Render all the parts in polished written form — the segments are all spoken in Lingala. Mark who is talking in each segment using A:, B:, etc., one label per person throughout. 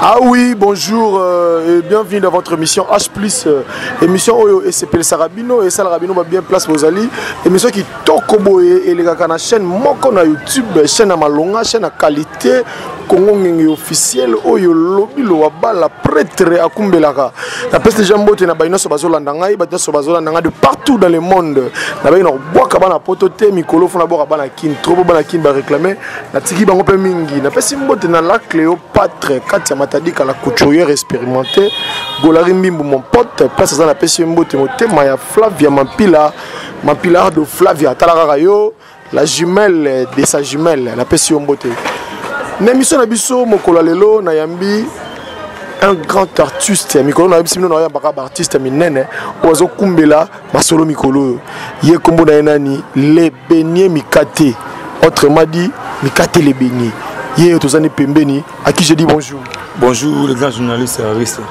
A: Ah oui, bonjour et bienvenue dans votre émission H+, émission Oyo et c'est Sarabino et Sarabino va bien place vos alliés, émission qui tokobo et les gars na chaîne moko na YouTube, chaîne à malonga, chaîne à qualité, Congo ngenge officiel Oyo lobi lo wabala prêtre akumbelaka. La peste jambo te na baino so bazolanda ngai, ba so bazolanda ngai de partout dans le monde. Na baino boka bana potote mikolo fona boka bana kin, trop bana kin ba réclamer, na tiki bango pe mingi. Na peste mbote na la Cléopâtre Katia Matadika la couturière expérimentée, Golari Mbimbu mon pote, place à la peste mbote moté Maya Flavia Mampila de Flavia Talararayo, la jumelle de sa jumelle, la peste mbote. N'émission Nabiso Mokola Lelo Nayambi, un grand artiste, Mikolo Nabiso no ya baka artiste minene, ozo kumbela masolo Mikolo. Ye kombo na enani les beignets Mikate. Autrement dit, Mikate les beignets. Ye tozani pembeni, à qui je dis bonjour.
B: Bonjour les grands journalistes et aristes.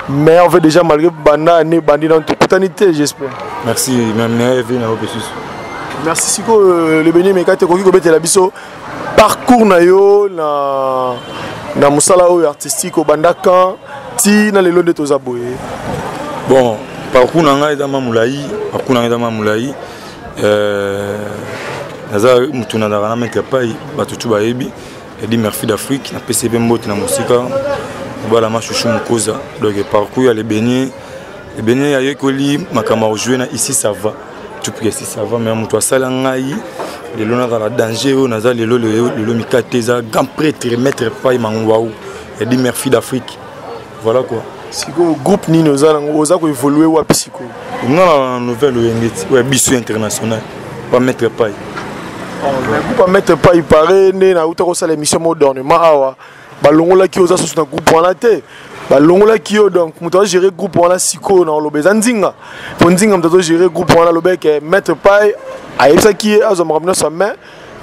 A: Mais on veut déjà malgré banda né bandi dans toute putanité, j'espère.
B: Merci, même
A: merci Siko les beignets Mikate koki kobete la biso. Parcours na yo na musala oyo artistique au bandaka ti na lelo de tozaboye.
B: Bon, parcours na nga eza mamulai, naza mutuna na rana mete pai batutu baebi et dit merci d'Afrique na PCB mbote na musika bala machuchu mukoza. Donc parcours ya les beignets ya yekoli makama jouer na ici ça va. Tout précis ça va mais mutu asala ngai le lona dans la danger on a le Mikate za grand prêtre maître pai mangwaou et dit merci d'Afrique. Voilà quoi.
A: Siko groupe ni nous oza ko évoluer wa psycho.
B: Na nouvelle ngeti ouais biso international pas maître pai.
A: Le groupe maître pai paré né na uta ko sala émission modernement awa balongola ki oza sous na groupe wana te. Balongola ki yo donc muto gérer groupe wana siko na lobeza nzinga. Po nzinga muto gérer groupe wana lobeke maître pai ayebisa ki azomramna sa main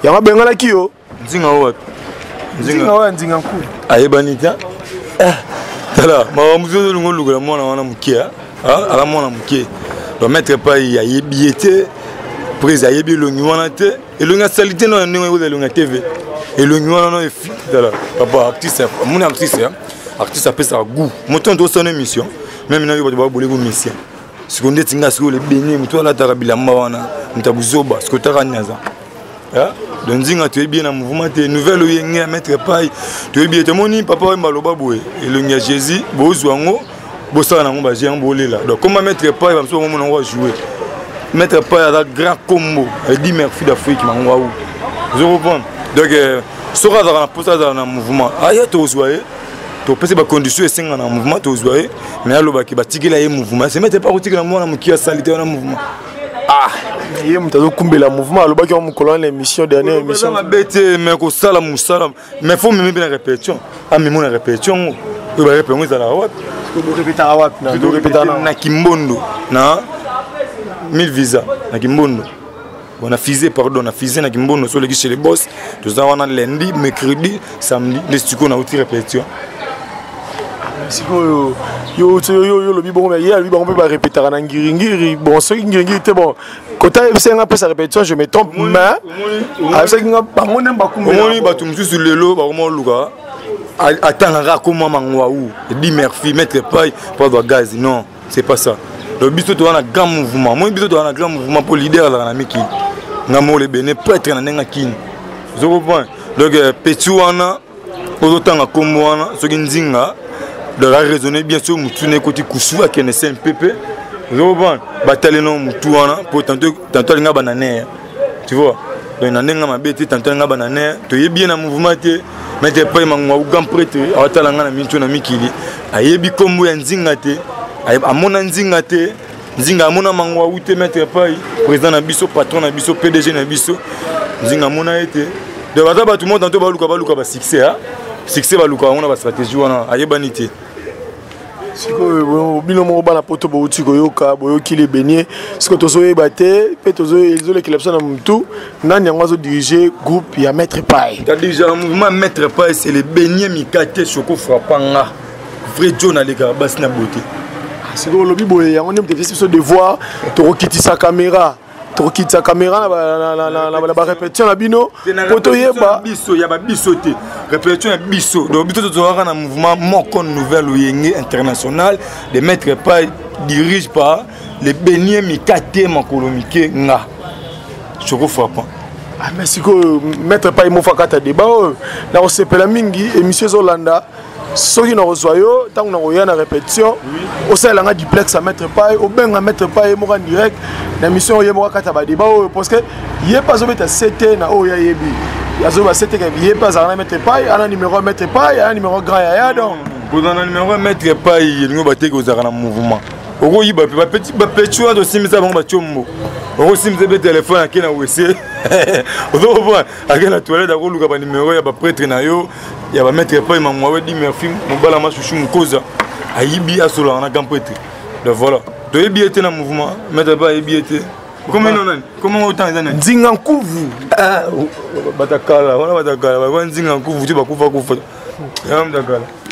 A: yanga bengana ki yo
B: nzinga wapi
A: nzinga ku
B: ayebanita tala ma muzo lungo lugula mwana wana mukia ala mwana mukie do maître pai ayebiete prise ayebi longi wana te et longa salité no ndenge wo longa TV et longi wana no efi tala papa artiste mon artiste appelle ça goût moton do son émission même na yo ba bolé go mission seconde tinga sur les beignets muto la tarabila mwana mtabuzoba skotara nyaza donc nzinga tu es bien en mouvement tes nouvelles yenge à mettre pai tu es bien moni papa mbaloba boye et le nya Jésus bozwango bosana ngo ba jean bolela donc comment mettre pai ba mso mo na jouer mettre pai à la grand combo et dit merci d'Afrique mangwaou je reprends donc sera dans la poste dans un mouvement aya to zoyer to pese ba condition esenga na mouvement to zoyer mais aloba ki batikela ye mouvement c'est mettre pas kotikela mwana mukia salité na mouvement
A: ye mutazo kumbela mouvement aloba ki on colonne l'émission dernière émission
B: ma bête mais ko sala musala mais faut même bien répétition mais mon répétition to ba répétition za la wat
A: ko répéter à wat na do répéter
B: na Kimbondo na 1000 visa na Kimbondo on a fisé pardon on a fisé na Kimbondo sur le chez les boss tous on a lundi mercredi samedi les studios na outil répétition.
A: Siko yo le bibon mais hier lui on peut pas répéter na ngiri bon ce ngiri était bon quand tu as après sa répétition je me trompe mais avec ça nga bango nemba kumbela
B: on ba tumsu sur le lot ba comment luka attendre comment mangwaou dit merci mettre pas de gaz non c'est pas ça le biso to na grand mouvement moi biso to na grand mouvement pour leader la miki ngamo le bene prêtre na nenga kin je comprends donc petit wana autant na kombo wana soki nzinga de la raisonner bien sûr mutune côté kusuwa qui est CMPP je comprends bataille non mutu wana pour tantôt nga banane tu vois donc na nenga mabeti tantôt nga banane to yebi na mouvement te mettre pas mangwa ou grand prêtre awatala nga na mincho na mikili ayebi kombo ya nzinga te amona nzinga te nzinga amona mangwa ou te mettre pas président na biso patron na biso PDG na biso nzinga amona ete de bataba tout le monde tantôt baluka ba succès baluka on a ba stratégie wana ayebani te
A: siko bino mo bana poto bo utiko yoka boyo kili beignets siko tozo ebate pe tozo ezole kilapsa na mtu nani yango diriger groupe ya maître pai
B: déjà mouvement maître pai c'est les beignets Mikate choko frappanga vrai John ale karabas na beauté
A: siko lobi boye yango nem te fisi de voir to rokitisa caméra na ba répétition na bino poto yeba
B: biso ya ba biso te répétition est bisso. Donc, biso tu auras un mouvement moko nouvelle ou international. Les maîtres pas dirigent par les beignets mikate makolomike nga. Je crois pas.
A: Ah mais si que maître pas il fakata débat na on sepela mingi émission Zolanda soki na resoyo tant na roya na répétition au sein la duplex à mettre pas au ben à mettre pas et moi en direct la mission yé moi kata ba débat parce que yé pas zo mettre CT na o ya yebi ya zo ba CT que yé pas à mettre pas à numéro mettre pas à numéro grand ya donc
B: pour un numéro mettre pas il ngo baté ko za na mouvement oko yiba pe petit ba petcho do simisa bango ba chombo oko simisa be téléphone akena wese ozo voir akena toilette ako luka ba numéro ya ba prêtre na yo ya ba mettre pas mamwa we di merci mobala masusu mukoza ayibi asola na gamprêtre donc voilà to yebi était na mouvement mettre pas yebi était comment autant ça
A: Nzinga Nkuvu
B: batakala wana batakala ba Nzinga Nkuvu tu bakufa kufa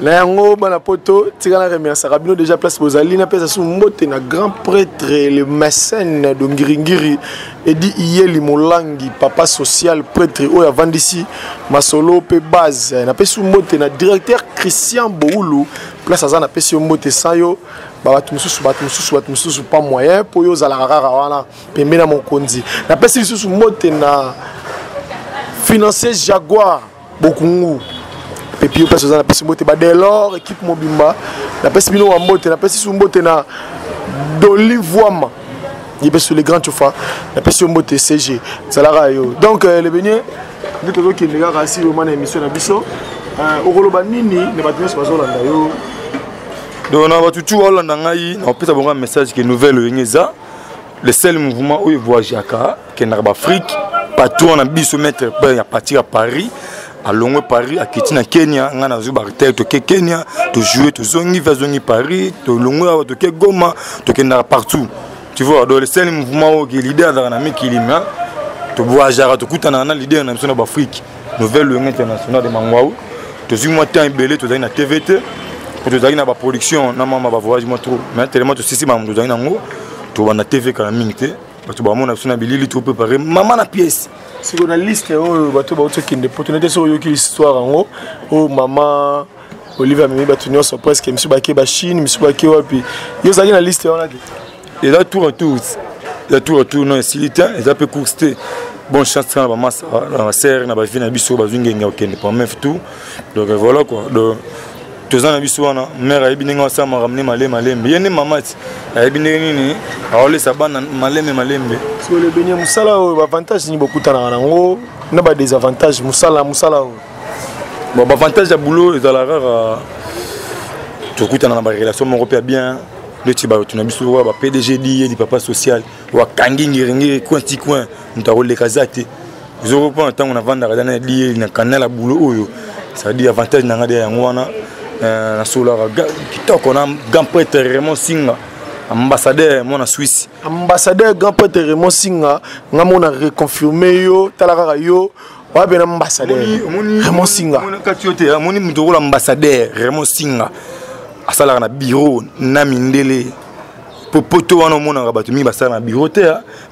A: la yango bana poto tika na remercier Sarabino déjà place bozali na pesa sou mbote na grand prêtre le mécène de Ngiringiri Edi Iyeli Molangi papa social prêtre oya vandisi masolo pe base na pesa mbote na directeur Christian Boulu place azana pesa mbote sayo batu mususu pas moyen pour yo zala rara wana pembe na mokonzi na pesa mususu mbote na financier Jaguar Bokungu et puis on a pesi mbote ba dès lors équipe mobimba la pesi bino wa mbote na pesi su mbote na d'Olivoama il pesi les grands chauffeurs la pesi mbote CG salara yo donc le benye nous toujours qui les gars assis au mana émission na biso okoloba nini ne batumé sur bazolanda yo
B: donc on va tout Hollanda ngai on peut avoir un message que nouvelle ngeza le seul mouvement où il voyage aka que na Afrique partout on a biso mettre à partir à Paris à Longwe Paris à Kitina Kenya ngana zuba to Kenya to jouer to zongi va zongi Paris to Longwe to Goma to kenda partout tu vois dans le seul mouvement qui leader dans la mikilima to voyager to kutana na leader na mission d'Afrique nouvelle langue internationale de mangwao to zuma temps belé to na TVT to zaki na ba production na mama ba voyage mo trop mais tellement to sisi mamu to zaki na ngo to na TV kana mingte to ba mona suna bilili to préparer maman na pièce.
A: Si on a liste bato ba otokinde opportunité sur yo ki histoire ngo o mama Olivier Mimi batunyo so presque monsieur Baké ba Chine monsieur Baké wapi yo zaki na liste on a
B: et là tour à tour non silita et ça peut courster bonne chance dans la masse la serre na ba fina biso ba zungenga okende pour même tout donc voilà quoi donc deux ans biso wana mère ayebi ninga sa ma ramener malembe yene mamati ayebi nini aole sabana malembe
A: so le benye musala o avantage ni beaucoup tana nango na ba désavantage musala o
B: bon avantage ya boulot et la rare to kutana na ba relation européenne bien le tiba tuna biso wa ba PDG di papa social wa kangi ngiringi coin mutaro le kazate zoro pa ntango na vanda kadana di na kanala boulot oyo ça dit avantage na ngade yango wana na solara kitoko na grand prêtre Raymond Singa ambassadeur mon en Suisse
A: ambassadeur grand prêtre Raymond Singa ngamona reconfirmer yo talaka yo wa bena ambassadeur Raymond Singa
B: mon katiote moni mutoro ambassadeur Raymond Singa asala na bureau na mindele popoto wana mona rabatu mi basala na bureau te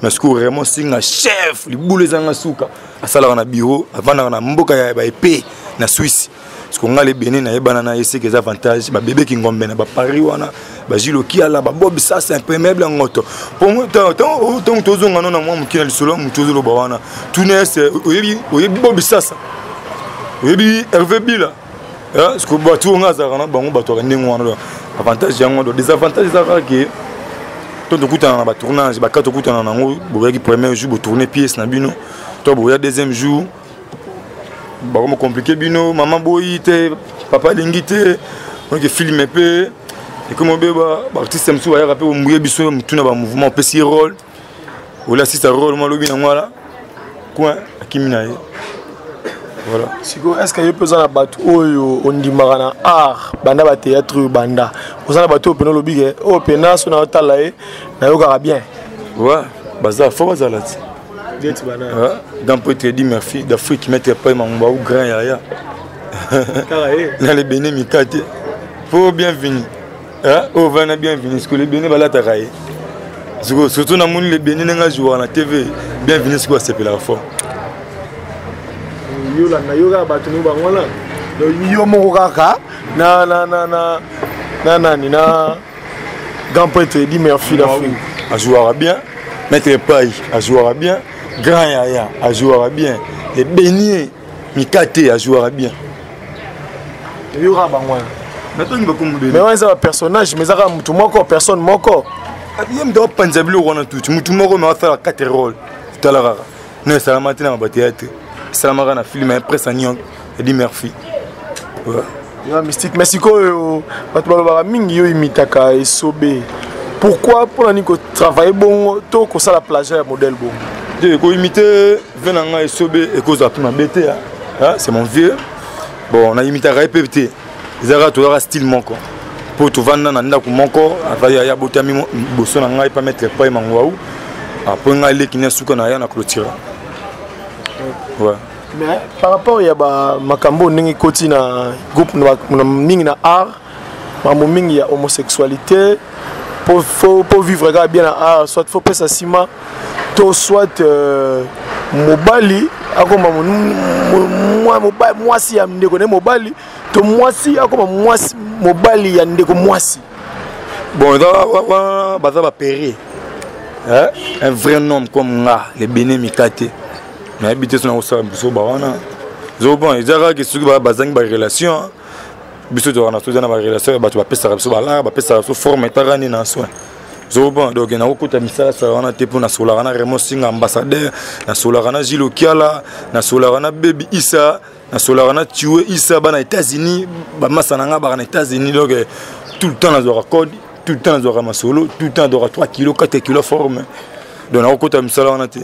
B: mais ce que Raymond Singa chef libule zanga suka asala na bureau avana na mboka ya ba épée na Suisse. Parce qu'on a les bénins na yebana na yese des avantages ba bébé ki ngombe na ba Paris wana ba jilo ki ala ba bob ça c'est imperméable en ngoto pour moi tant tozonga na moi mukina lisolo mutozo lo ba wana tourner c'est oyebi bob ça oyebi Hervé Bila parce que ba tout nga za kana bango ba to ndengo wana avantage yango do désavantage za ka to kuta na ba tournage ba ka to kuta na ngo bo ki premier jour bo tourner pièce na bino to bo ya deuxième jour bah comment compliqué bino maman boyite papa lingite on que filmer peu et comme beba artiste msou ya rapper mbuye biso mutuna ba mouvement pesi rôle ou là si ça rôle moi lobi na ngwala quoi akimina voilà
A: siko est-ce que yepeza na bato oyo ondimaka na art banda ba théâtre banda osana bato peno lobi ke o pena so na otala e na yoka bien
B: ouais baza fo baza là dans peut-être dire merci d'Afrique qui mettait pas mon ou grand yaya dans les béné mikate faut bienvenue oh vana bienvenue ce que les béné bala taraye surtout na moni les béné nga jouer na TV bienvenue ce que c'est la fois
A: yo la na yoga batunu bangona yo moko kaka na grand prêtre Eddie Murphy d'Afrique.
B: A jouera bien. Maître Paille a jouera bien. Grand Yaya a jouera bien. Et Bénier Mikate a jouera bien.
A: Il y aura mais c'est un personnage, mais ça va tout moko personne moko.
B: Il y a un Panzabilo on a tout. Tout moko mais on va faire 4 rôles. Tout à l'heure. Non, c'est la matinée en théâtre. C'est la marine à film après ça Nyong Eddie Murphy. Ouais.
A: Mystique Mexico mingi yo imitaka esobe. Pourquoi pour la nico travailler bon to ko ça la plage modèle bon.
B: De ko imiter venanga esobe et cause à ma bête hein, c'est mon vieux. Bon, on a imité répété. Ils ont tout style mon quoi. Pour tout vendre na ndako moko, avaya ya botami boso na ngai pas mettre pas mangwaou. Après ngai qui n'a suka na ya na clôture. Ouais.
A: Mais par rapport à makambo ndenge koti na groupe na mingi na art, mambo mingi ya homosexualité pour vivre bien na art, soit faut pesa sima to soit mobali akoma mwasi ya ndeko ne mobali to mwasi akoma mwasi mobali ya ndeko mwasi.
B: Bon baza ba péré. Un vrai nom comme nga les Béné Mikate. Mais habité sur la so bawana. Zo bon, ils ont que sur bazang ba relation. Biso to na to na ba relation ba to ba pesa so bala ba pesa so forme tarani na so. Zo bon, donc na okuta misala sa wana te pour na sola na Remo Singa ambassadeur, na sola na Gilo Kiala, na sola na Baby Issa, na sola na Tiwe Issa ba na États-Unis, ba masananga ba na États-Unis donc tout le temps na zo code, tout le temps na zo masolo, tout le temps do 3 kg, 4 kg forme. Donc na okuta misala wana te.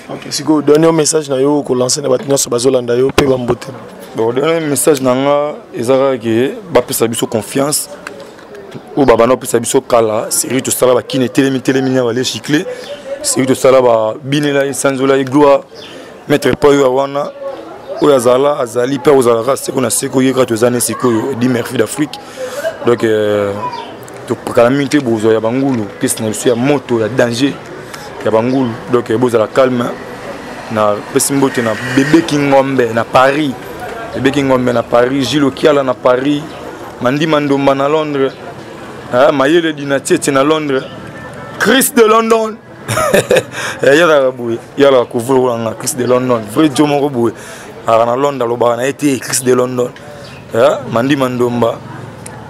A: Ok, si vous donnez un message na yo ko lancer na batina so bazolanda yo pe ba mbote.
B: Bon, donner un message nanga ezara ke ba pesa biso confiance ou ba bana pesa biso kala, série to sala ba kine telemi na wale chicler, série to sala ba binela sanzola gloire mettre pas yo wana o yazala azali pe ozala se kona seko yeka to zane seko Eddie Murphy d'Afrique. Donc to kalamite bozo ya bangulu, pesa na biso ya moto ya danger. Ya bangulu donc boza la calme na pesimbote na bébé Kingombe na Paris, bébé Kingombe na Paris, Gilo Kiala na Paris, Mandi Mandomba na Londres, Mayele Dinatiete na Londres, Chris de London. Yala boué yala couvre na Chris de London vrai jomo roboué na Londres lo ba na été Chris de London. Mandi Mandomba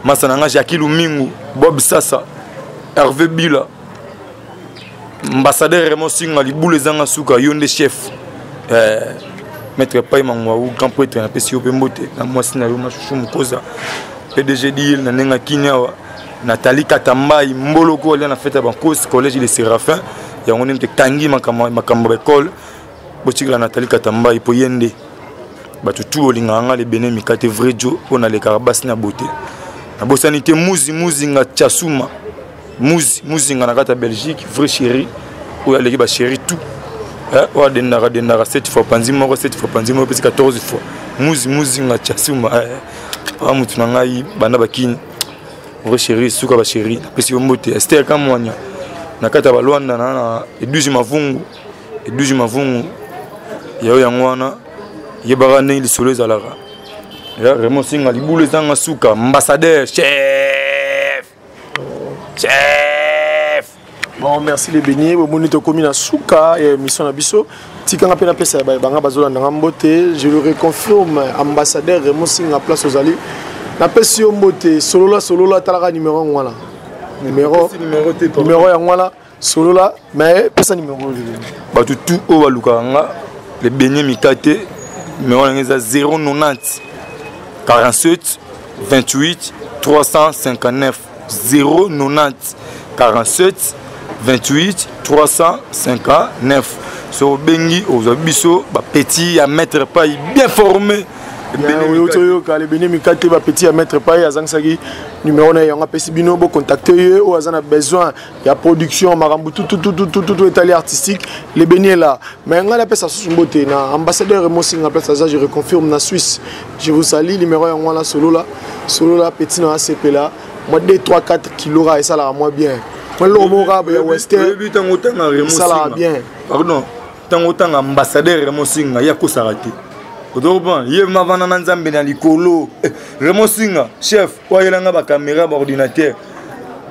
B: Masananga Jackie Lumingu, Bob Sassa, Hervé Bila, ambassadeur Remo Singa liboule zanga suka yonde chef maître Paille Mangwaou grand prêtre na pesi opembote na mwasi na yo mashushu mukoza PDG d'il na nenga kinyawa Nathalie Katambai mboloko ali na fête bankos collège de Séraphin ya ngone mte tangi makambo école botikla Nathalie Katambai po yende batu tout olinganga le Béné Mikate vrai jo ona le karabas na beauté na bosanité muzi nga Tchasuma Muzi nga na kata Belgique vrai chéri ou ya leki ba chéri tout wa denara 7 fois panzimo 7 fois panzimo plus 14 fois muzi nga Tchasuma mutu na ngai banda bakini vrai chéri suka ba chéri pesi mbote Esther Kamwanya na kata ba Luanda na Eduji Mavungu ya yangwana yebara ne li solo zalara ya Remo Singa libule zanga suka ambassadeur chef.
A: Bon, merci les beignets. Bon, nous sommes na souka et mission abisso. Tikanga pena pesa banga bazolanda ngambote. Je le reconfirme ambassadeur Remo Singa place aux alliés. Na pesi mbote solola talaka numéro 1 wala. Numéro ya wala solola mais pesa numéro.
B: Ba tout o balukanga les beignets Mikate numéro ngeza 090 47 28 359 090 47 28 359 sur Bengi aux abisso petit à mettre pas bien formé
A: les Béné Mikate petit à mettre pas à Zangsagi numéro na yanga pesi bino bo contacter ou azana besoin ya production marambu tout étalé artistique les Béné là mais ngala pesa sumbote na ambassadeur Remo Singa place ça je reconfirme na Suisse je vous salue numéro ya ngala solo là petit na ACP là moi 2 3 4 kilos et ça là moi bien moi le mora ya western
B: ça là bien
A: pardon
B: tant ambassadeur Remo Singa ya ko sarate Otoban, il m'a vendu dans Zambie dans l'icolo. Raymond Singa, chef, ouais, il a un caméra, ordinateur.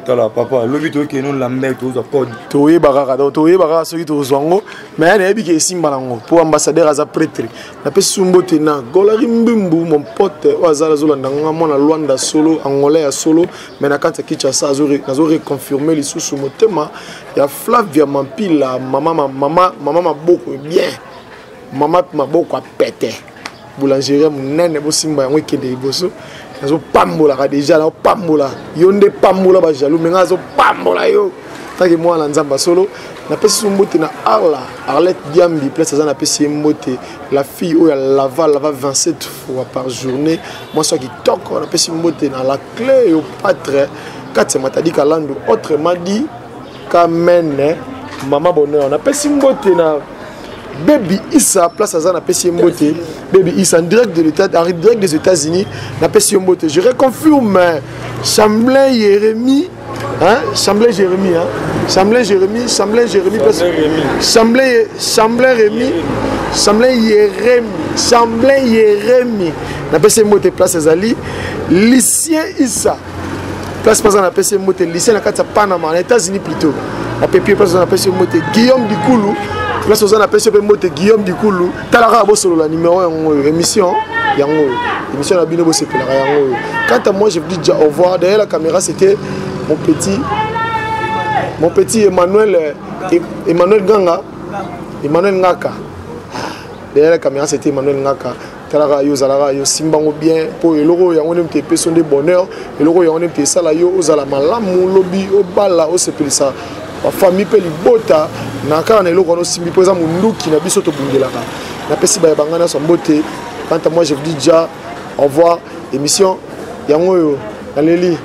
B: Tala papa, le but que nous l'amène tous à code.
A: Toye baraka, toye baraka ceux qui te zongo, mais il y a des qui sont malango pour ambassadeur à sa prêtre. La personne mbotena, golari mbimbu mon pote, oazala zola ndanga mona Luanda solo, angolais solo, mais na kanta Kinshasa azore confirmer les sous motema. Il y a Flavia Mampila, maman maboko bien, maman maboko a pété. Boulangerie munene bo simba yango kende iboso. Nazo pambola ka déjà na pambola yonde pambola ba jaloux mais ngazo pambola yo taki moi na nzamba solo na pesi mbote na Arlette Diambi place ça na pesi mbote la fille où elle lava 27 fois par journée moi soit qui toque na pesi mbote na la clé au patre katse matadi kalando autrement dit kamene maman bonheur na pesi mbote na Baby Issa, place à Zana Pessimbote. Baby Issa, en direct de l'État, direct des États-Unis, na Pessimbote. Je reconfirme Chamblin Jérémy, hein? Chamblin Jérémy, hein? Chamblin Jérémy, Chamblin Jérémy, Chamblin Rémy, Chamblin Jérémy, Chamblin Jérémy. Na Pessimbote, place à Zali. Lycien Issa, place à Zana Pessimbote. Lycien na Kata Panama, aux États-Unis plutôt. Na Pépier, place à Zana Pessimbote. Guillaume Dikoulou. Là, on a appelé Guillaume Dikoulou. Talara Bossolo, la numéro 1 émission. Émission la Bino Bossé. Quant à moi, je vous dis déjà au revoir. Derrière la caméra, c'était mon petit Emmanuel Ganga. Emmanuel Ngaka. Derrière la caméra, c'était Emmanuel Ngaka. Talara yo, Zalara yo, Simbango bien. Pour le logo, il y a un petit peu de bonheur. Le logo, il y a un petit salayo, Ozala Malamu, Lobby, Obala, Osepelisa. La famille peut libota na kana eloko no simbi poza munduki na biso to bungelaka na pesi ba bangana so mbote quant à moi je vous dis déjà au revoir émission yango yo aleli